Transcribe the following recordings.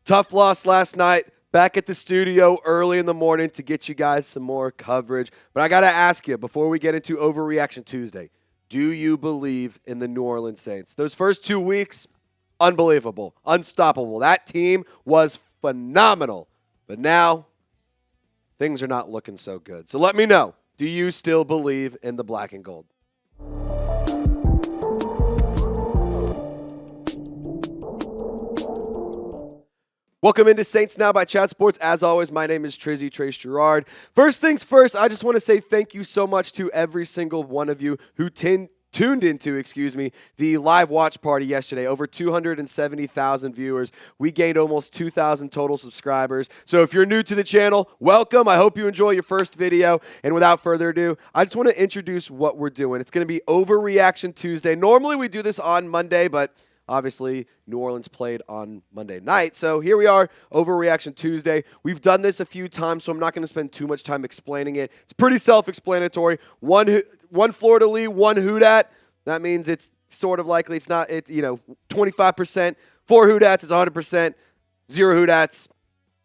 Tough loss last night. Back at the studio early in the morning to get you guys some more coverage. But I got to ask you, before we get into Overreaction Tuesday, do you believe in the New Orleans Saints? Those first 2 weeks, unbelievable, unstoppable. That team was phenomenal. But now, things are not looking so good. So let me know, do you still believe in the black and gold? Welcome into Saints Now by Chat Sports. As always, my name is Trace Girouard. First things first, I just want to say thank you so much to every single one of you who tuned into, the live watch party yesterday. Over 270,000 viewers. We gained almost 2,000 total subscribers. So if you're new to the channel, welcome. I hope you enjoy your first video. And without further ado, I just want to introduce what we're doing. It's going to be Overreaction Tuesday. Normally we do this on Monday, but obviously, New Orleans played on Monday night. So here we are, Overreaction Tuesday. We've done this a few times, so I'm not going to spend too much time explaining it. It's pretty self-explanatory. One Florida lead, one Houdat. That means it's sort of likely it's not, 25%. 4 Houdats is 100%. 0 Houdats,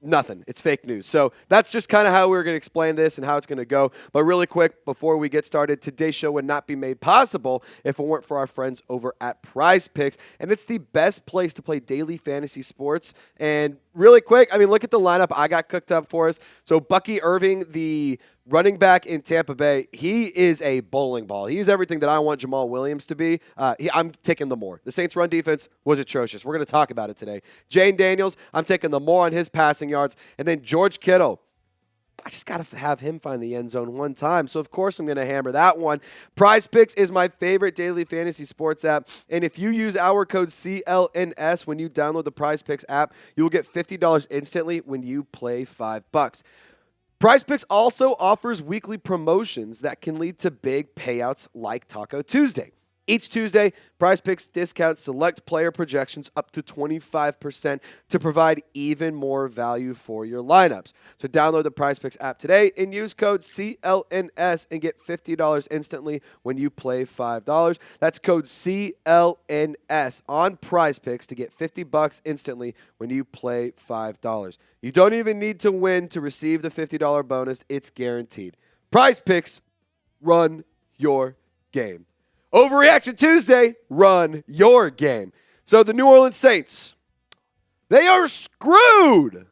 nothing. It's fake news. So that's just kind of how we're going to explain this and how it's going to go. But really quick, before we get started, today's show would not be made possible if it weren't for our friends over at Prize Picks. And it's the best place to play daily fantasy sports. And really quick, look at the lineup I got cooked up for us. So Bucky Irving, the running back in Tampa Bay, he is a bowling ball. He's everything that I want Jamal Williams to be. I'm taking the more. The Saints' run defense was atrocious. We're going to talk about it today. Jane Daniels, I'm taking the more on his passing yards. And then George Kittle, I just got to have him find the end zone one time. So, of course, I'm going to hammer that one. Prize Picks is my favorite daily fantasy sports app. And if you use our code CLNS when you download the Prize Picks app, you will get $50 instantly when you play $5. Prize Picks also offers weekly promotions that can lead to big payouts like Taco Tuesday. Each Tuesday, Prize Picks discounts select player projections up to 25% to provide even more value for your lineups. So download the Prize Picks app today and use code CLNS and get $50 instantly when you play $5. That's code CLNS on Prize Picks to get $50 instantly when you play $5. You don't even need to win to receive the $50 bonus. It's guaranteed. Prize Picks, run your game. Overreaction Tuesday, run your game. So the New Orleans Saints, they are screwed.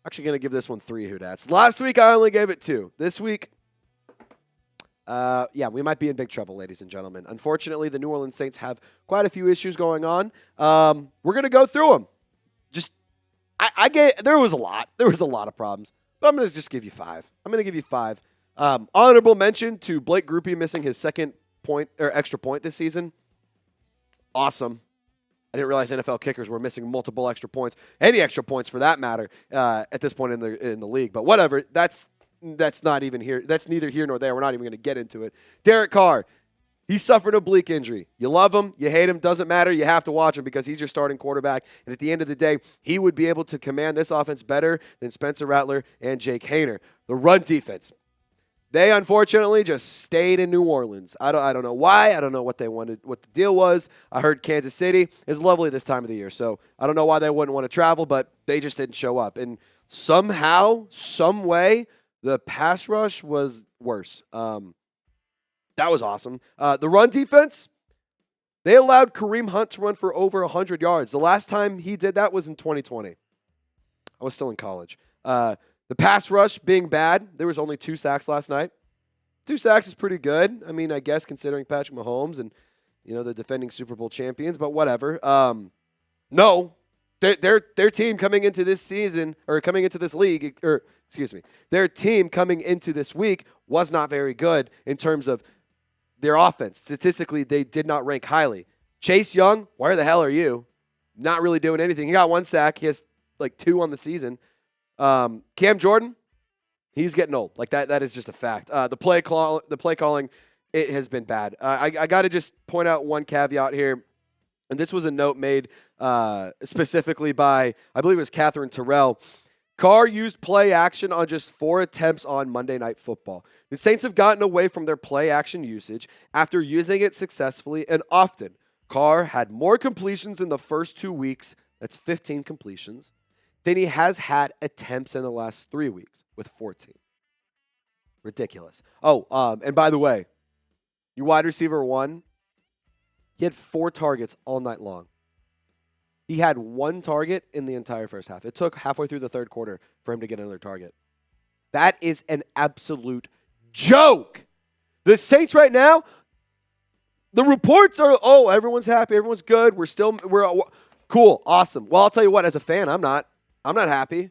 Actually going to give this one 3 Houdats. Last week, I only gave it 2. This week, we might be in big trouble, ladies and gentlemen. Unfortunately, the New Orleans Saints have quite a few issues going on. We're going to go through them. There was a lot. There was a lot of problems. But I'm going to just give you 5. I'm going to give you 5. Honorable mention to Blake Grupe missing his second extra point this season. Awesome. I didn't realize NFL kickers were missing multiple extra points, any extra points for that matter, at this point in the league. But whatever, that's not even here. That's neither here nor there. We're not even going to get into it. Derek Carr, he suffered an oblique injury. You love him, you hate him, doesn't matter. You have to watch him because he's your starting quarterback. And at the end of the day, he would be able to command this offense better than Spencer Rattler and Jake Haener. The run defense, they unfortunately just stayed in New Orleans. I don't know why. I don't know what they wanted, what the deal was. I heard Kansas City is lovely this time of the year, so I don't know why they wouldn't want to travel, but they just didn't show up. And somehow, some way, the pass rush was worse. That was awesome. The run defense, they allowed Kareem Hunt to run for over 100 yards. The last time he did that was in 2020. I was still in college. The pass rush being bad, there was only 2 sacks last night. 2 sacks is pretty good. I guess considering Patrick Mahomes and, the defending Super Bowl champions, but whatever. No, their team coming into this season, or coming into this league, their team coming into this week was not very good in terms of their offense. Statistically, they did not rank highly. Chase Young, where the hell are you? Not really doing anything. He got 1 sack. He has 2 on the season. Cam Jordan, he's getting old. That is just a fact. The play calling, it has been bad. I got to just point out one caveat here, and this was a note made specifically by, I believe it was Catherine Terrell. Carr used play action on just 4 attempts on Monday Night Football. The Saints have gotten away from their play action usage after using it successfully and often. Carr had more completions in the first 2 weeks, that's 15 completions, than he has had attempts in the last 3 weeks with 14. Ridiculous. Oh, and by the way, your wide receiver 1, he had 4 targets all night long. He had 1 target in the entire first half. It took halfway through the third quarter for him to get another target. That is an absolute joke. The Saints right now, the reports are, oh, everyone's happy, everyone's good, we're cool, awesome. Well, I'll tell you what, as a fan, I'm not happy.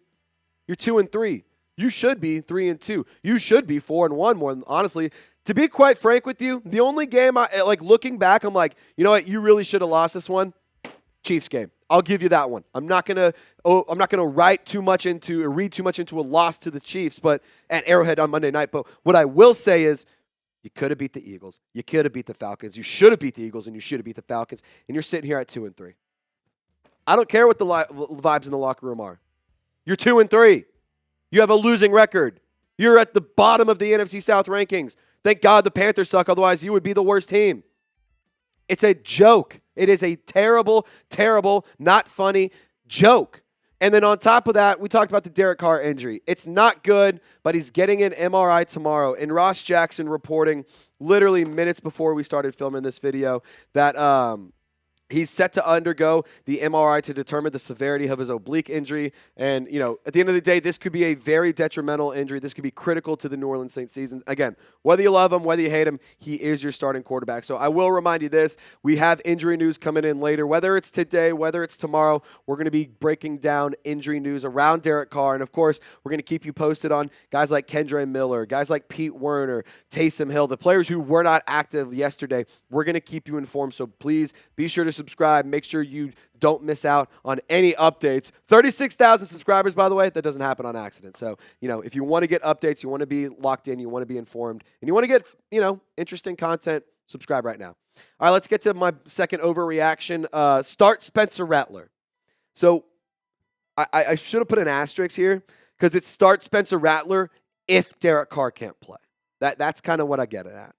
You're 2-3. You should be 3-2. You should be 4-1 more than, honestly. To be quite frank with you, the only game looking back, I'm like, you know what, you really should have lost this one. Chiefs game. I'll give you that one. I'm not gonna read too much into a loss to the Chiefs, but at Arrowhead on Monday night. But what I will say is, you could have beat the Eagles. You could have beat the Falcons. You should have beat the Eagles, and you should have beat the Falcons. And you're sitting here at 2-3. I don't care what the vibes in the locker room are. You're 2-3. You have a losing record. You're at the bottom of the NFC South rankings. Thank God the Panthers suck. Otherwise, you would be the worst team. It's a joke. It is a terrible, terrible, not funny joke. And then on top of that, we talked about the Derek Carr injury. It's not good, but he's getting an MRI tomorrow. And Ross Jackson reporting literally minutes before we started filming this video that he's set to undergo the MRI to determine the severity of his oblique injury. And, at the end of the day, this could be a very detrimental injury. This could be critical to the New Orleans Saints season. Again, whether you love him, whether you hate him, he is your starting quarterback. So I will remind you this. We have injury news coming in later. Whether it's today, whether it's tomorrow, we're going to be breaking down injury news around Derek Carr. And, of course, we're going to keep you posted on guys like Kendre Miller, guys like Pete Werner, Taysom Hill, the players who were not active yesterday. We're going to keep you informed. So please be sure to subscribe. Make sure you don't miss out on any updates. 36,000 subscribers, by the way. That doesn't happen on accident. So, if you want to get updates, you want to be locked in, you want to be informed, and you want to get, interesting content, subscribe right now. All right, let's get to my second overreaction. Start Spencer Rattler. So I should have put an asterisk here because it's start Spencer Rattler if Derek Carr can't play. That's kind of what I get it at.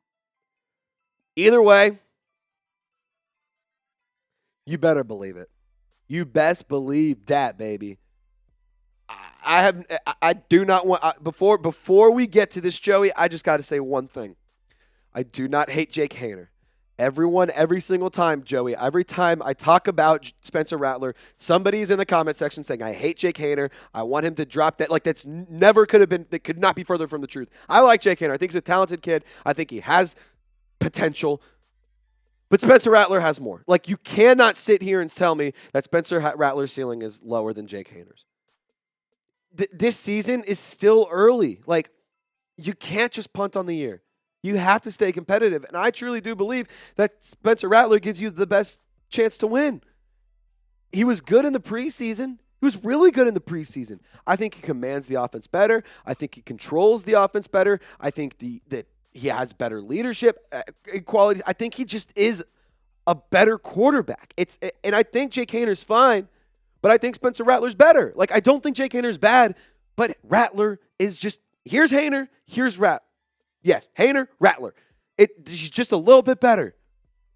Either way, you better believe it. You best believe that, baby. I do not want before we get to this, Joey, I just got to say one thing. I do not hate Jake Haener. Every single time, Joey, every time I talk about Spencer Rattler, somebody's in the comment section saying, I hate Jake Haener. I want him to drop that. Like, that could not be further from the truth. I like Jake Haener. I think he's a talented kid. I think he has potential. But Spencer Rattler has more. Like, you cannot sit here and tell me that Spencer Rattler's ceiling is lower than Jake Haener's. This season is still early. Like, you can't just punt on the year. You have to stay competitive. And I truly do believe that Spencer Rattler gives you the best chance to win. He was good in the preseason. He was really good in the preseason. I think he commands the offense better. I think he controls the offense better. I think that he has better leadership qualities. I think he just is a better quarterback. And I think Jake Haener's fine, but I think Spencer Rattler's better. Like, I don't think Jake Haener's bad, but Rattler is just, here's Haener, here's Yes, Haener, Rattler. He's just a little bit better.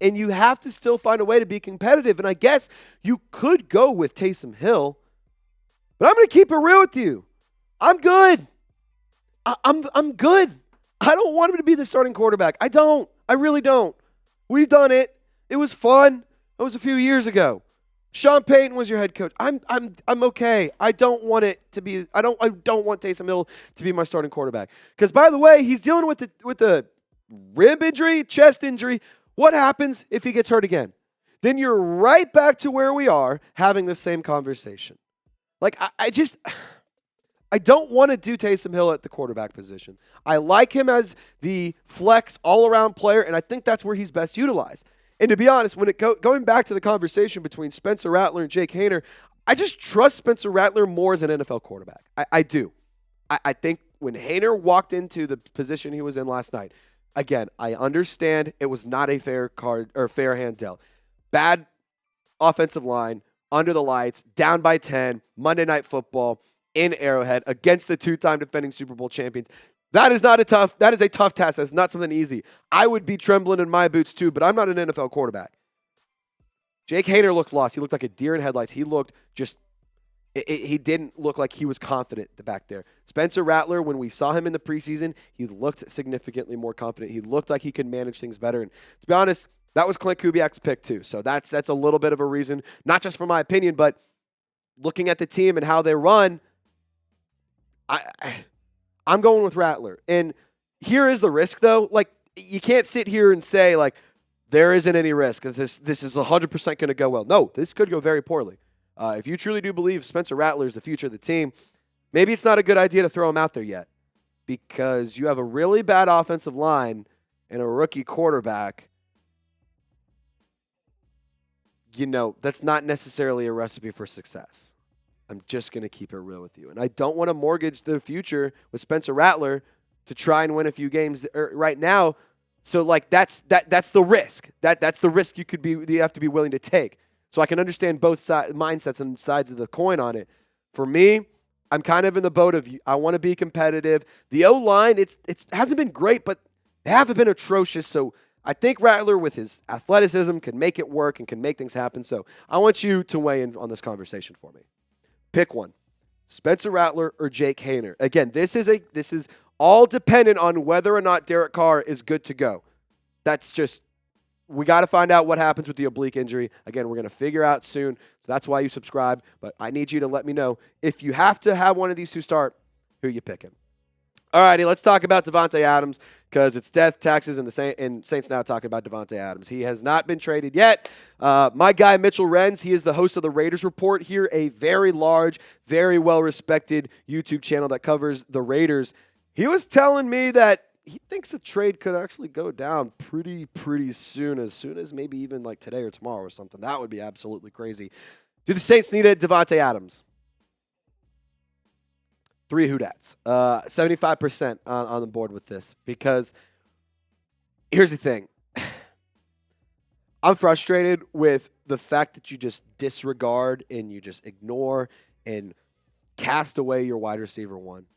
And you have to still find a way to be competitive. And I guess you could go with Taysom Hill, but I'm going to keep it real with you. I'm good. I'm good. I don't want him to be the starting quarterback. I don't. I really don't. We've done it. It was fun. That was a few years ago. Sean Payton was your head coach. I'm okay. I don't want it to be. I don't want Taysom Hill to be my starting quarterback. Because, by the way, he's dealing with the rib injury, chest injury. What happens if he gets hurt again? Then you're right back to where we are having the same conversation. Like, I don't want to do Taysom Hill at the quarterback position. I like him as the flex all-around player, and I think that's where he's best utilized. And to be honest, when going back to the conversation between Spencer Rattler and Jake Haener, I just trust Spencer Rattler more as an NFL quarterback. I do. I think when Haener walked into the position he was in last night, again, I understand it was not a fair hand dealt. Bad offensive line, under the lights, down by 10, Monday Night Football, in Arrowhead against the two-time defending Super Bowl champions. That is a tough task. That's not something easy. I would be trembling in my boots too, but I'm not an NFL quarterback. Jake Haener looked lost. He looked like a deer in headlights. He looked just He didn't look like he was confident back there. Spencer Rattler, when we saw him in the preseason, he looked significantly more confident. He looked like he could manage things better. And to be honest, that was Klint Kubiak's pick too. So that's a little bit of a reason, not just for my opinion, but looking at the team and how they run, I'm going with Rattler. And here is the risk, though. Like, you can't sit here and say, like, there isn't any risk. This is 100% going to go well. No, this could go very poorly. If you truly do believe Spencer Rattler is the future of the team, maybe it's not a good idea to throw him out there yet, because you have a really bad offensive line and a rookie quarterback. You know, that's not necessarily a recipe for success. I'm just going to keep it real with you. And I don't want to mortgage the future with Spencer Rattler to try and win a few games right now. So, like, that's the risk. That's the risk you have to be willing to take. So I can understand both mindsets and sides of the coin on it. For me, I'm kind of in the boat of I want to be competitive. The O-line, it hasn't been great, but they haven't been atrocious. So I think Rattler, with his athleticism, can make it work and can make things happen. So I want you to weigh in on this conversation for me. Pick one: Spencer Rattler or Jake Haener. Again, this is all dependent on whether or not Derek Carr is good to go. That's just, we got to find out what happens with the oblique injury. Again, we're going to figure out soon. So that's why you subscribe. But I need you to let me know if you have to have one of these two start, who you picking. All righty, let's talk about Davante Adams, because it's death, taxes, and Saints now talking about Davante Adams. He has not been traded yet. My guy, Mitchell Renz, he is the host of the Raiders Report here, a very large, very well-respected YouTube channel that covers the Raiders. He was telling me that he thinks the trade could actually go down pretty soon as maybe even like today or tomorrow or something. That would be absolutely crazy. Do the Saints need a Davante Adams? 3 who-dats. 75% on the board with this, because here's the thing. I'm frustrated with the fact that you just disregard and you just ignore and cast away your wide receiver one.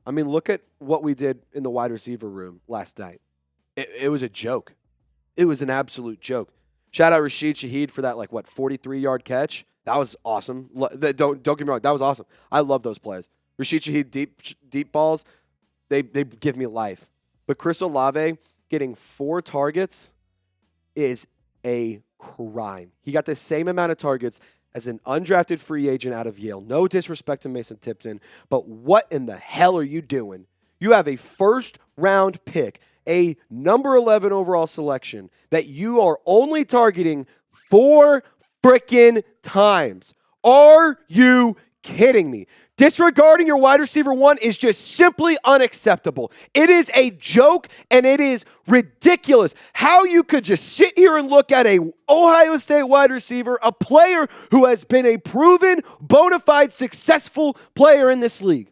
I mean, look at what we did in the wide receiver room last night. It was a joke. It was an absolute joke. Shout out Rashid Shaheed for that, 43-yard catch. That was awesome. Don't get me wrong. That was awesome. I love those plays. Rashid Shaheed deep balls, they give me life. But Chris Olave getting 4 targets is a crime. He got the same amount of targets as an undrafted free agent out of Yale. No disrespect to Mason Tipton, but what in the hell are you doing? You have a first-round pick, a number 11 overall selection, that you are only targeting 4 frickin' times. Are you kidding me? Disregarding your wide receiver one is just simply unacceptable. It is a joke, and it is ridiculous how you could just sit here and look at a Ohio State wide receiver, a player who has been a proven, bona fide, successful player in this league.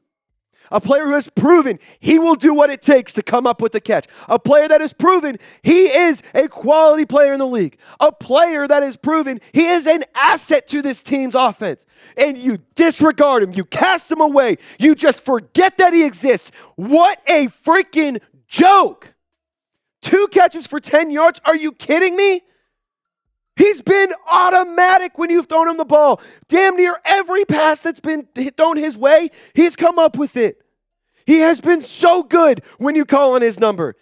A player who has proven he will do what it takes to come up with the catch. A player that has proven he is a quality player in the league. A player that has proven he is an asset to this team's offense. And you disregard him. You cast him away. You just forget that he exists. What a freaking joke. 2 catches for 10 yards? Are you kidding me? He's been automatic when you've thrown him the ball. Damn near every pass that's been thrown his way, he's come up with it. He has been so good when you call on his number,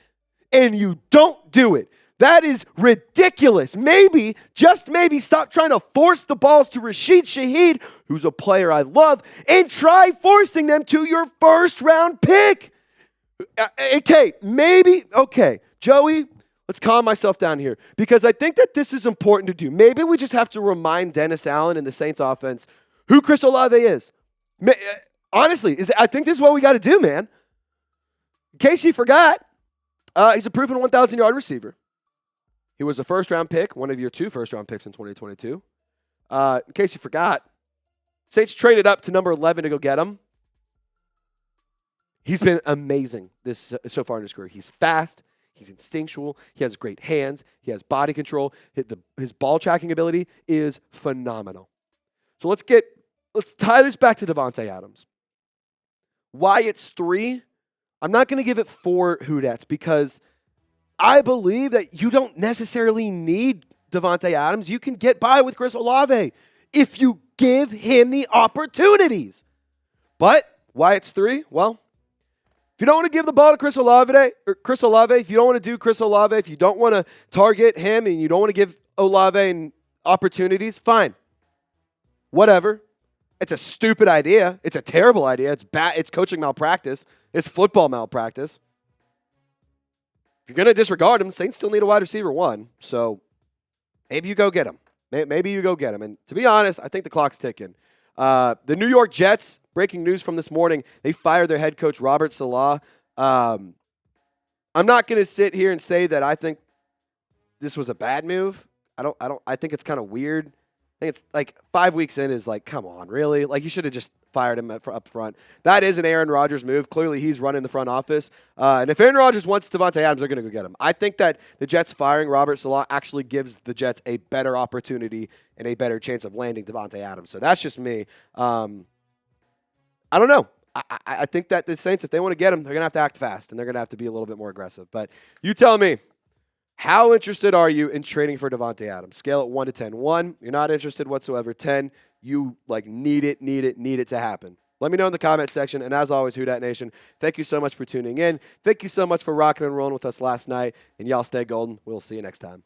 and you don't do it. That is ridiculous. Maybe, just maybe, stop trying to force the balls to Rashid Shaheed, who's a player I love, and try forcing them to your first-round pick. Okay, Joey, let's calm myself down here, because I think that this is important to do. Maybe we just have to remind Dennis Allen and the Saints offense who Chris Olave is. Honestly, I think this is what we got to do, man. In case you forgot, he's a proven 1,000-yard receiver. He was a first-round pick, one of your 2 first-round picks in 2022. In case you forgot, Saints traded up to number 11 to go get him. He's been amazing so far in his career. He's fast. He's instinctual. He has great hands. He has body control. His ball tracking ability is phenomenal. So let's tie this back to Davante Adams. Why it's 3? I'm not going to give it 4 who-dats, because I believe that you don't necessarily need Davante Adams. You can get by with Chris Olave if you give him the opportunities. But why it's 3? Well, if you don't want to give the ball to Chris Olave, if you don't want to do Chris Olave, if you don't want to target him and you don't want to give Olave opportunities, fine. Whatever. It's a stupid idea. It's a terrible idea. It's bad. It's coaching malpractice. It's football malpractice. If you're going to disregard him, Saints still need a wide receiver 1. So maybe you go get him. Maybe you go get him. And to be honest, I think the clock's ticking. The New York Jets, breaking news from this morning, they fired their head coach, Robert Saleh. I'm not going to sit here and say that I think this was a bad move. I think it's kind of weird. I think it's like 5 weeks in is like, come on, really? Like, you should have just fired him up front. That is an Aaron Rodgers move. Clearly, he's running the front office. And if Aaron Rodgers wants Davante Adams, they're going to go get him. I think that the Jets firing Robert Saleh actually gives the Jets a better opportunity and a better chance of landing Davante Adams. So that's just me. I don't know. I think that the Saints, if they want to get him, they're going to have to act fast, and they're going to have to be a little bit more aggressive. But you tell me. How interested are you in trading for Davante Adams? Scale it 1 to 10. 1, you're not interested whatsoever. 10, you need it to happen. Let me know in the comment section. And as always, Who Dat Nation, thank you so much for tuning in. Thank you so much for rocking and rolling with us last night. And y'all stay golden. We'll see you next time.